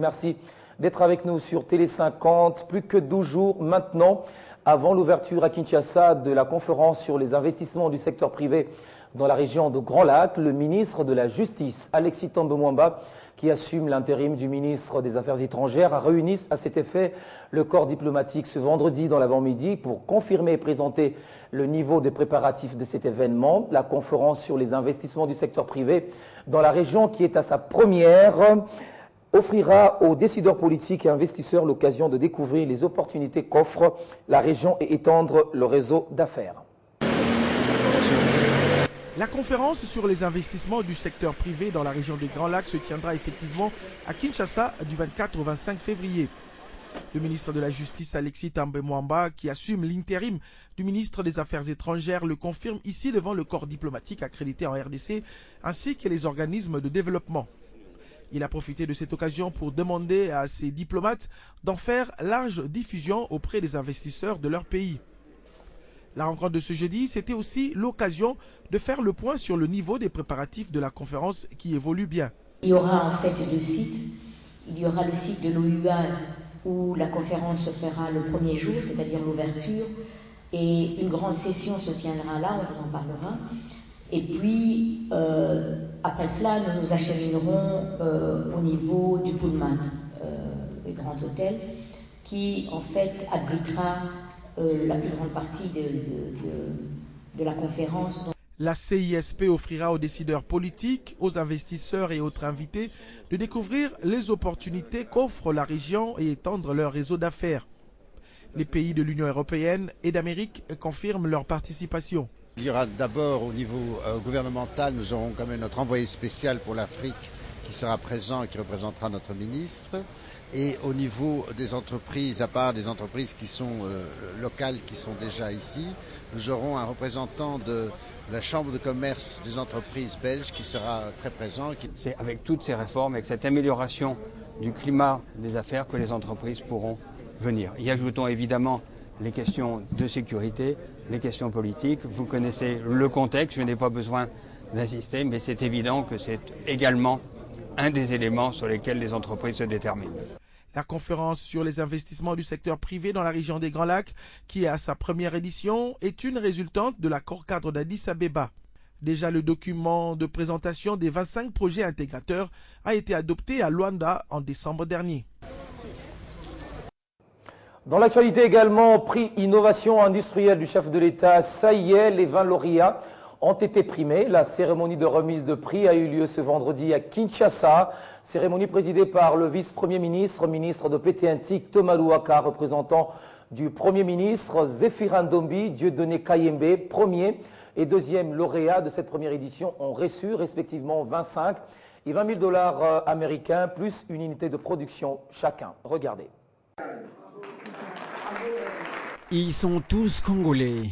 Merci d'être avec nous sur Télé 50. Plus que 12 jours maintenant avant l'ouverture à Kinshasa de la conférence sur les investissements du secteur privé dans la région de Grand Lac, le ministre de la Justice, Alexis Thombe Mwamba, qui assume l'intérim du ministre des Affaires étrangères, a réuni à cet effet le corps diplomatique ce vendredi dans l'avant-midi pour confirmer et présenter le niveau des préparatifs de cet événement. La conférence sur les investissements du secteur privé dans la région, qui est à sa première, offrira aux décideurs politiques et investisseurs l'occasion de découvrir les opportunités qu'offre la région et étendre le réseau d'affaires. La conférence sur les investissements du secteur privé dans la région des Grands Lacs se tiendra effectivement à Kinshasa du 24 au 25 février. Le ministre de la Justice, Alexis Thombe Mwamba, qui assume l'intérim du ministre des Affaires étrangères, le confirme ici devant le corps diplomatique accrédité en RDC ainsi que les organismes de développement. Il a profité de cette occasion pour demander à ses diplomates d'en faire large diffusion auprès des investisseurs de leur pays. La rencontre de ce jeudi, c'était aussi l'occasion de faire le point sur le niveau des préparatifs de la conférence qui évolue bien. Il y aura en fait deux sites. Il y aura le site de l'OUA où la conférence se fera le premier jour, c'est-à-dire l'ouverture, et une grande session se tiendra là, on vous en parlera. Et puis, après cela, nous nous acheminerons au niveau du Pullman, le grand hôtel, qui en fait abritera la plus grande partie de la conférence. La CISP offrira aux décideurs politiques, aux investisseurs et autres invités de découvrir les opportunités qu'offre la région et étendre leur réseau d'affaires. Les pays de l'Union européenne et d'Amérique confirment leur participation. Il y aura d'abord au niveau gouvernemental, nous aurons quand même notre envoyé spécial pour l'Afrique qui sera présent et qui représentera notre ministre. Et au niveau des entreprises, à part des entreprises qui sont locales, qui sont déjà ici, nous aurons un représentant de la Chambre de commerce des entreprises belges qui sera très présent. C'est avec toutes ces réformes, avec cette amélioration du climat des affaires que les entreprises pourront venir. Y ajoutons évidemment les questions de sécurité, les questions politiques. Vous connaissez le contexte, je n'ai pas besoin d'insister, mais c'est évident que c'est également un des éléments sur lesquels les entreprises se déterminent. La conférence sur les investissements du secteur privé dans la région des Grands Lacs, qui est à sa première édition, est une résultante de l'accord cadre d'Addis Abeba. Déjà, le document de présentation des 25 projets intégrateurs a été adopté à Luanda en décembre dernier. Dans l'actualité également, prix innovation industrielle du chef de l'État, ça y est, les 20 lauréats ont été primés. La cérémonie de remise de prix a eu lieu ce vendredi à Kinshasa. Cérémonie présidée par le vice-premier ministre, ministre de PTNTIC, Thomas Louaka, représentant du Premier ministre, Zéphirin Dombi, Dieudonné Kayembe, premier et deuxième lauréat de cette première édition, ont reçu respectivement 25 et 20 000 $ américains, plus une unité de production chacun. Regardez. Ils sont tous congolais.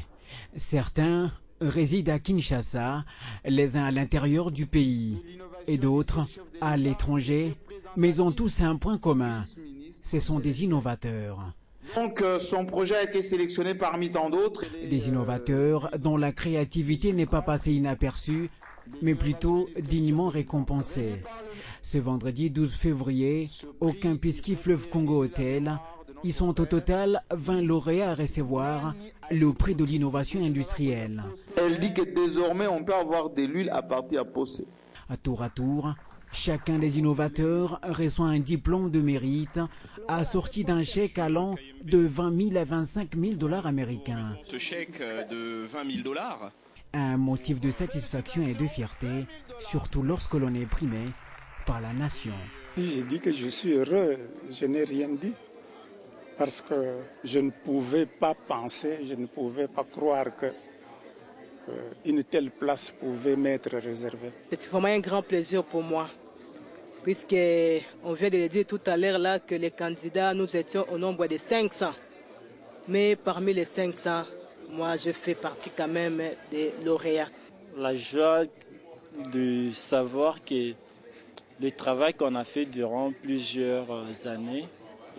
Certains résident à Kinshasa, les uns à l'intérieur du pays et d'autres à l'étranger, mais ils ont tous un point commun. Ce sont des innovateurs. Donc son projet a été sélectionné parmi tant d'autres. Des innovateurs dont la créativité n'est pas passée inaperçue, mais plutôt dignement récompensée. Ce vendredi 12 février, au Kempinski Fleuve Congo Hotel, ils sont au total 20 lauréats à recevoir le prix de l'innovation industrielle. Elle dit que désormais on peut avoir de l'huile à partir à Possé. À tour, chacun des innovateurs reçoit un diplôme de mérite assorti d'un chèque allant de 20 000 à 25 000 $ américains. Ce chèque de 20 000 $. Un motif de satisfaction et de fierté, surtout lorsque l'on est primé par la nation. J'ai dit que je suis heureux, je n'ai rien dit. Parce que je ne pouvais pas penser, je ne pouvais pas croire qu'une telle place pouvait m'être réservée. C'est vraiment un grand plaisir pour moi, puisqu'on vient de le dire tout à l'heure là que les candidats, nous étions au nombre de 500. Mais parmi les 500, moi je fais partie quand même des lauréats. La joie de savoir que le travail qu'on a fait durant plusieurs années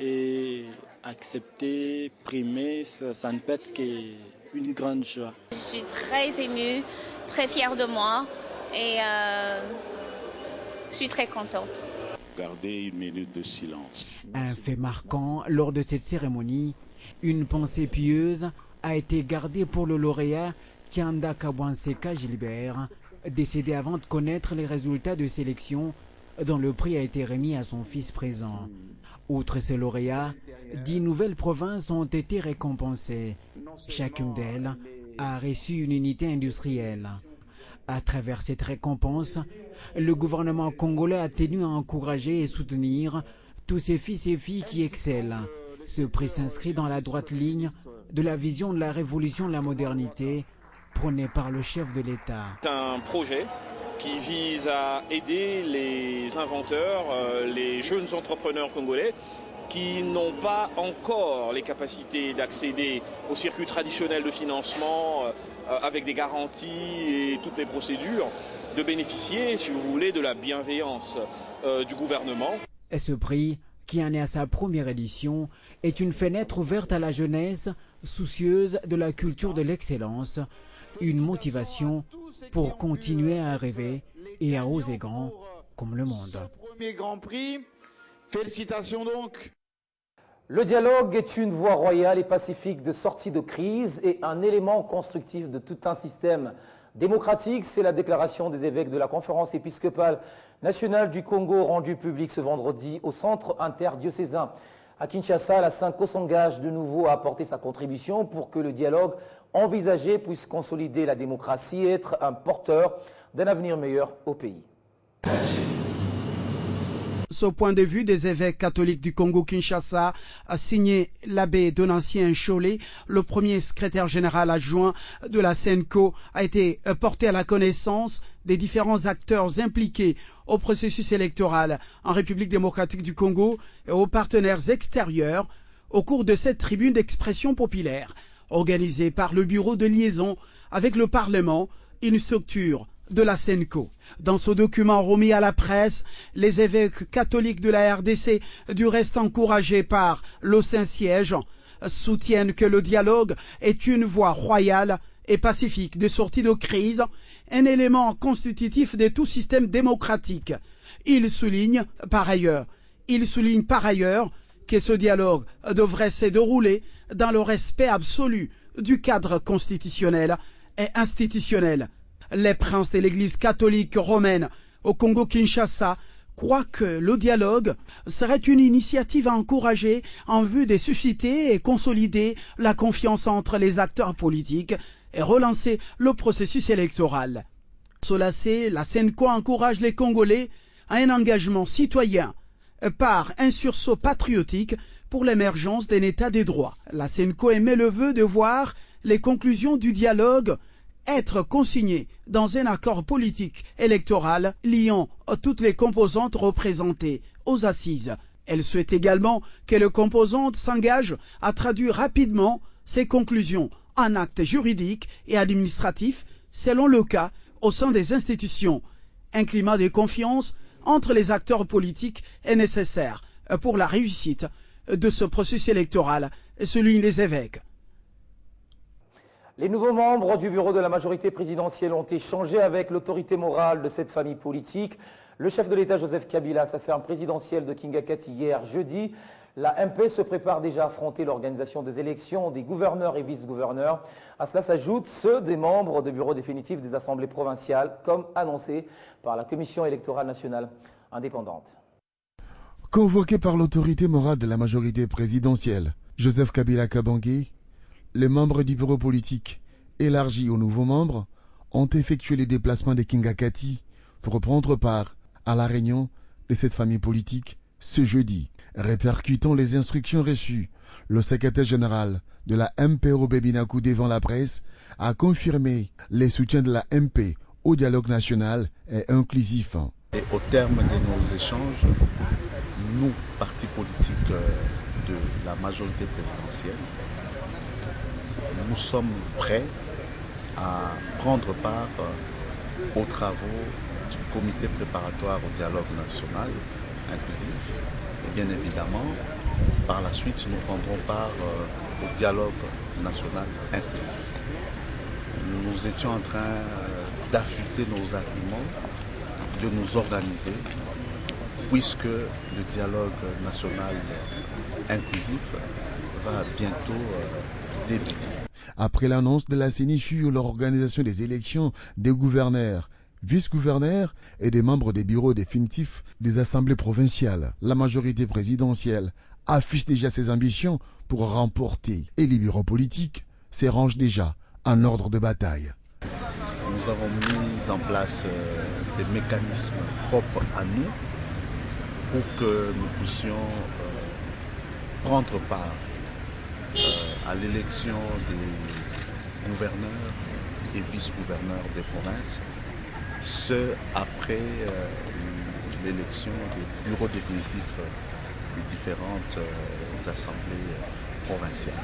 et accepter, primer, ça ne peut être qu'une grande joie. Je suis très émue, très fière de moi et je suis très contente. garder une minute de silence. Un fait marquant lors de cette cérémonie, une pensée pieuse a été gardée pour le lauréat Kianda Kabwanseka Gilbert, décédé avant de connaître les résultats de sélection dont le prix a été remis à son fils présent. Outre ces lauréats, 10 nouvelles provinces ont été récompensées. Chacune d'elles a reçu une unité industrielle. À travers cette récompense, le gouvernement congolais a tenu à encourager et soutenir tous ces fils et filles qui excellent. Ce prix s'inscrit dans la droite ligne de la vision de la révolution de la modernité prônée par le chef de l'État. C'est un projet qui vise à aider les inventeurs, les jeunes entrepreneurs congolais qui n'ont pas encore les capacités d'accéder au circuit traditionnel de financement avec des garanties et toutes les procédures, de bénéficier, si vous voulez, de la bienveillance du gouvernement. Et ce prix, qui en est à sa première édition, est une fenêtre ouverte à la jeunesse soucieuse de la culture de l'excellence, une motivation pour continuer à rêver et à oser grand comme le monde. Premier Grand Prix, félicitations donc. Le dialogue est une voie royale et pacifique de sortie de crise et un élément constructif de tout un système démocratique. C'est la déclaration des évêques de la Conférence épiscopale nationale du Congo rendue publique ce vendredi au centre interdiocésain. À Kinshasa, la Synco s'engage de nouveau à apporter sa contribution pour que le dialogue envisagé puisse consolider la démocratie et être un porteur d'un avenir meilleur au pays. Ce point de vue des évêques catholiques du Congo-Kinshasa a signé l'abbé Donatien Cholet, le premier secrétaire général adjoint de la Synco, a été porté à la connaissance des différents acteurs impliqués au processus électoral en République démocratique du Congo et aux partenaires extérieurs au cours de cette tribune d'expression populaire organisée par le bureau de liaison avec le Parlement, une structure de la Synco. Dans ce document remis à la presse, les évêques catholiques de la RDC, du reste encouragés par le Saint-Siège, soutiennent que le dialogue est une voie royale et pacifique de sortie de crise, un élément constitutif de tout système démocratique. Ils soulignent par ailleurs que ce dialogue devrait se dérouler dans le respect absolu du cadre constitutionnel et institutionnel. Les princes de l'Église catholique romaine au Congo-Kinshasa croient que le dialogue serait une initiative à encourager en vue de susciter et consolider la confiance entre les acteurs politiques et relancer le processus électoral. Solacé, la Synco encourage les Congolais à un engagement citoyen par un sursaut patriotique pour l'émergence d'un état des droits. La Synco émet le vœu de voir les conclusions du dialogue être consignées dans un accord politique électoral liant toutes les composantes représentées aux assises. Elle souhaite également que les composantes s'engagent à traduire rapidement ces conclusions en actes juridiques et administratifs selon le cas au sein des institutions. Un climat de confiance entre les acteurs politiques est nécessaire pour la réussite de ce processus électoral, soulignent les évêques. Les nouveaux membres du bureau de la majorité présidentielle ont échangé avec l'autorité morale de cette famille politique. Le chef de l'État, Joseph Kabila, sa ferme présidentielle de Kingakati hier jeudi. La MP se prépare déjà à affronter l'organisation des élections des gouverneurs et vice-gouverneurs. À cela s'ajoutent ceux des membres du bureau définitif des assemblées provinciales, comme annoncé par la Commission électorale nationale indépendante. Convoqué par l'autorité morale de la majorité présidentielle, Joseph Kabila Kabange, les membres du bureau politique, élargi aux nouveaux membres, ont effectué les déplacements de Kingakati pour prendre part à la réunion de cette famille politique ce jeudi. Répercutant les instructions reçues, le secrétaire général de la MP Robert Binakou devant la presse a confirmé les soutiens de la MP au dialogue national et inclusif. Et au terme de nos échanges, nous, partis politiques de la majorité présidentielle, nous sommes prêts à prendre part aux travaux du comité préparatoire au dialogue national inclusif. Et bien évidemment, par la suite, nous prendrons part au dialogue national inclusif. Nous étions en train d'affûter nos arguments, de nous organiser puisque le dialogue national inclusif va bientôt débuter. Après l'annonce de la CENI sur l'organisation des élections des gouverneurs, vice-gouverneurs et des membres des bureaux définitifs des assemblées provinciales, la majorité présidentielle affiche déjà ses ambitions pour remporter et les bureaux politiques se rangent déjà en ordre de bataille. Nous avons mis en place des mécanismes propres à nous pour que nous puissions prendre part à l'élection des gouverneurs et vice-gouverneurs des provinces, ce après l'élection des bureaux définitifs des différentes assemblées provinciales.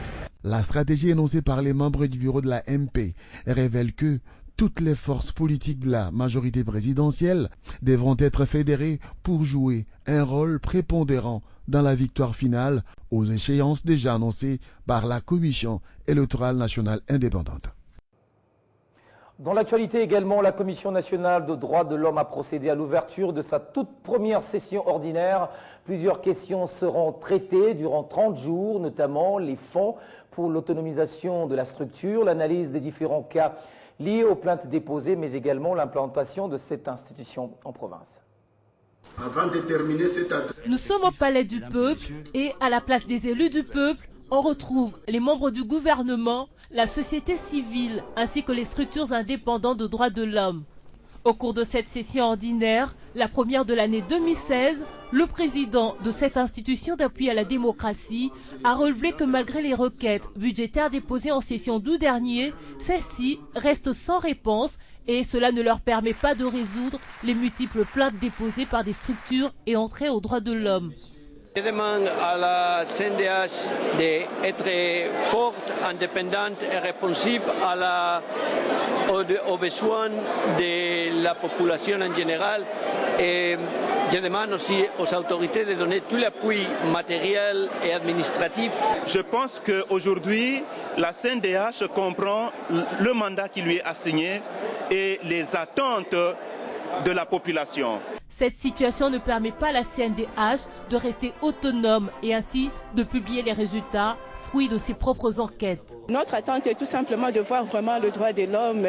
La stratégie énoncée par les membres du bureau de la MP révèle que toutes les forces politiques de la majorité présidentielle devront être fédérées pour jouer un rôle prépondérant dans la victoire finale aux échéances déjà annoncées par la Commission électorale nationale indépendante. Dans l'actualité également, la Commission nationale de droits de l'homme a procédé à l'ouverture de sa toute première session ordinaire. Plusieurs questions seront traitées durant 30 jours, notamment les fonds pour l'autonomisation de la structure, l'analyse des différents cas liés aux plaintes déposées, mais également l'implantation de cette institution en province. Nous sommes au Palais du Peuple et à la place des élus du peuple, on retrouve les membres du gouvernement, la société civile ainsi que les structures indépendantes de droits de l'homme. Au cours de cette session ordinaire, la première de l'année 2016, le président de cette institution d'appui à la démocratie a relevé que malgré les requêtes budgétaires déposées en session d'août dernier, celles-ci restent sans réponse et cela ne leur permet pas de résoudre les multiples plaintes déposées par des structures et entrées aux droits de l'homme. Je demande à la CNDH d'être forte, indépendante et réponsive aux besoins de la population en général. Et je demande aussi aux autorités de donner tout l'appui matériel et administratif. Je pense qu'aujourd'hui, la CNDH comprend le mandat qui lui est assigné et les attentes de la population. Cette situation ne permet pas à la CNDH de rester autonome et ainsi de publier les résultats, fruits de ses propres enquêtes. Notre attente est tout simplement de voir vraiment le droit de l'homme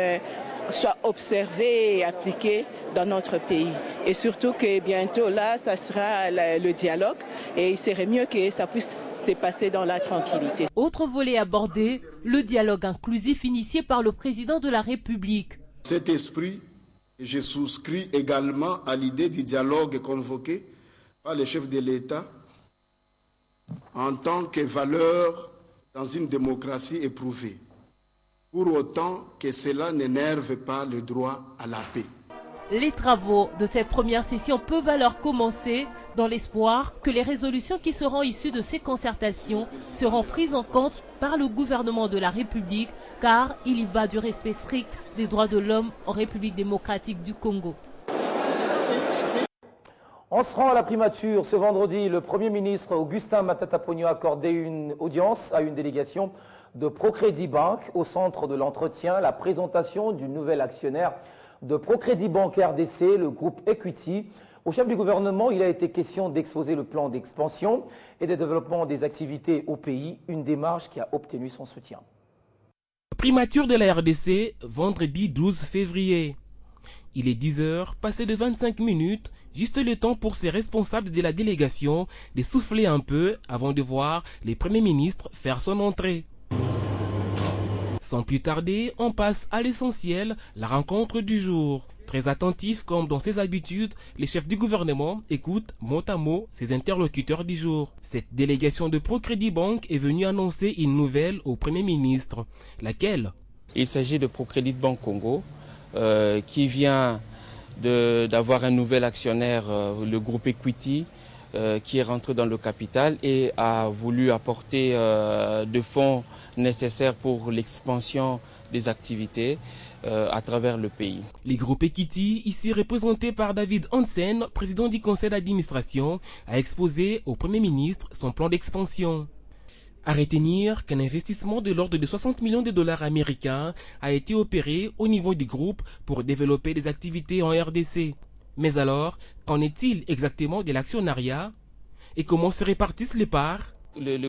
soit observé et appliqué dans notre pays. Et surtout que bientôt là, ça sera le dialogue et il serait mieux que ça puisse se passer dans la tranquillité. Autre volet abordé, le dialogue inclusif initié par le président de la République. Cet esprit, je souscris également à l'idée du dialogue convoqué par le chef de l'État en tant que valeur dans une démocratie éprouvée, pour autant que cela n'énerve pas le droit à la paix. Les travaux de cette première session peuvent alors commencer dans l'espoir que les résolutions qui seront issues de ces concertations seront prises en compte par le gouvernement de la République, car il y va du respect strict des droits de l'homme en République démocratique du Congo. On se rend à la primature. Ce vendredi, le Premier ministre Augustin Matata Ponyo a accordé une audience à une délégation de Procrédit Bank. Au centre de l'entretien, la présentation du nouvel actionnaire de Procrédit Bank RDC, le groupe Equity. Au chef du gouvernement, il a été question d'exposer le plan d'expansion et de développement des activités au pays, une démarche qui a obtenu son soutien. Primature de la RDC, vendredi 12 février. Il est 10h, passé de 25 minutes, juste le temps pour ces responsables de la délégation de souffler un peu avant de voir les premiers ministres faire son entrée. Sans plus tarder, on passe à l'essentiel, la rencontre du jour. Très attentif comme dans ses habitudes, les chefs du gouvernement écoutent mot à mot ses interlocuteurs du jour. Cette délégation de Procrédit Bank est venue annoncer une nouvelle au Premier ministre. Laquelle? Il s'agit de Procrédit Bank Congo qui vient d'avoir un nouvel actionnaire, le groupe Equity, qui est rentré dans le capital et a voulu apporter des fonds nécessaires pour l'expansion des activités à travers le pays. Les groupes Equity, ici représentés par David Hansen, président du conseil d'administration, a exposé au Premier ministre son plan d'expansion. À retenir qu'un investissement de l'ordre de 60 millions de dollars américains a été opéré au niveau du groupe pour développer des activités en RDC. Mais alors, qu'en est-il exactement de l'actionnariat et comment se répartissent les parts?